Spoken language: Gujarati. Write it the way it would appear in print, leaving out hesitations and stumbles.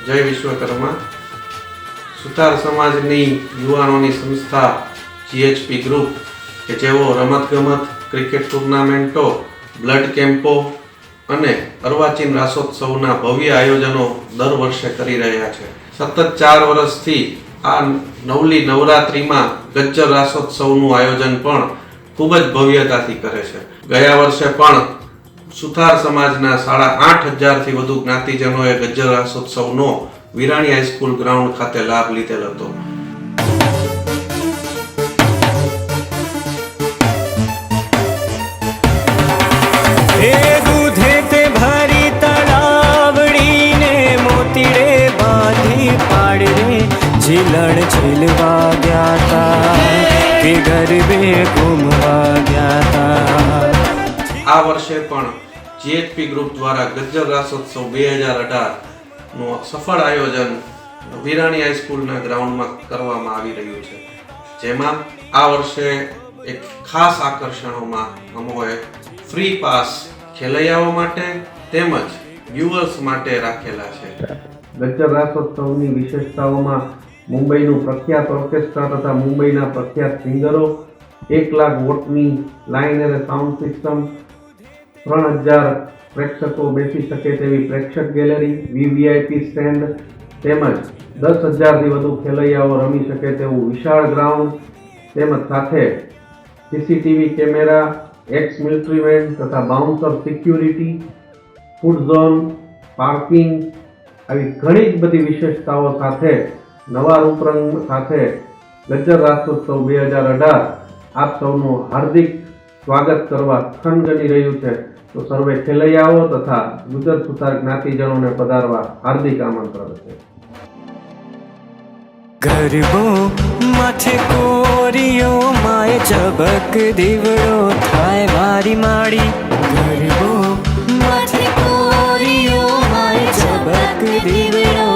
જય વિશ્વકર્મા સુતાર સમાજની યુવાનોની સંસ્થા જીએચપી ગ્રુપ કે જેઓ રમતગમત, ક્રિકેટ ટુર્નામેન્ટો, બ્લડ કેમ્પો અને અર્વાચીન રાસોત્સવના ભવ્ય આયોજનો દર વર્ષે કરી રહ્યા છે. સતત 4 વર્ષથી આ નવલી નવરાત્રિમાં ગજ્જર રાસોત્સવનું આયોજન પણ ખૂબ જ ભવ્યતાથી કરે છે. ગયા વર્ષે પણ સુથાર સમાજના 8,500થી વધુ જ્ઞાતિજનોએ ગજ્જર રાસોત્સવનો વિરાણી હાઈસ્કૂલ ગ્રાઉન્ડ ખાતે લાભ લીધેલ હતો. झिलड़ झिलवा गया था कि गरबे घूमवा गया था. આ વર્ષે પણ જીએચપી ગ્રુપ દ્વારા ગજ્જર રાસોત્સવ 2018 નું સફળ આયોજન વિરાણી હાઈસ્કૂલના ગ્રાઉન્ડમાં કરવામાં આવી રહ્યું છે. જેમાં આ વર્ષે એક ખાસ આકર્ષણોમાં અમોએ ફ્રી પાસ ખેલૈયાઓ માટે તેમજ વ્યુઅર્સ માટે રાખેલા છે. ગજ્જર રાસોત્સવની વિશેષતાઓમાં મુંબઈનું પ્રખ્યાત ઓર્કેસ્ટ્રા તથા મુંબઈના પ્રખ્યાત સિંગરો, 1 લાખ વોટની લાઇન અને સાઉન્ડ સિસ્ટમ, 3000 પ્રેક્ષકો બેસી શકે તેવી પ્રેક્ષક ગેલેરી, વીવીઆઈપી સ્ટેન્ડ તેમજ 10,000થી વધુ ખેલૈયાઓ રમી શકે તેવું વિશાળ ગ્રાઉન્ડ તેમજ સાથે CCTV camera, ex military van તથા bouncer security, food zone, parking આવી ઘણી જ બધી વિશેષતાઓ સાથે નવા રૂપરંગ સાથે ગજ્જર રાસોત્સવ 2018 આપ સૌનું હાર્દિક સ્વાગત કરવા ખનગની રહ્યું છે. તો સર્વે ખેલૈયાઓ તથા ગુજર સુતાર જ્ઞાતિજનોને પધારવા હાર્દિક આમંત્રણ છે. ગરબો માથે કોરિયો માય ઝબક દીવડો થાય મારી માડી. ગરબો માથે કોરિયો માય ઝબક દીવડો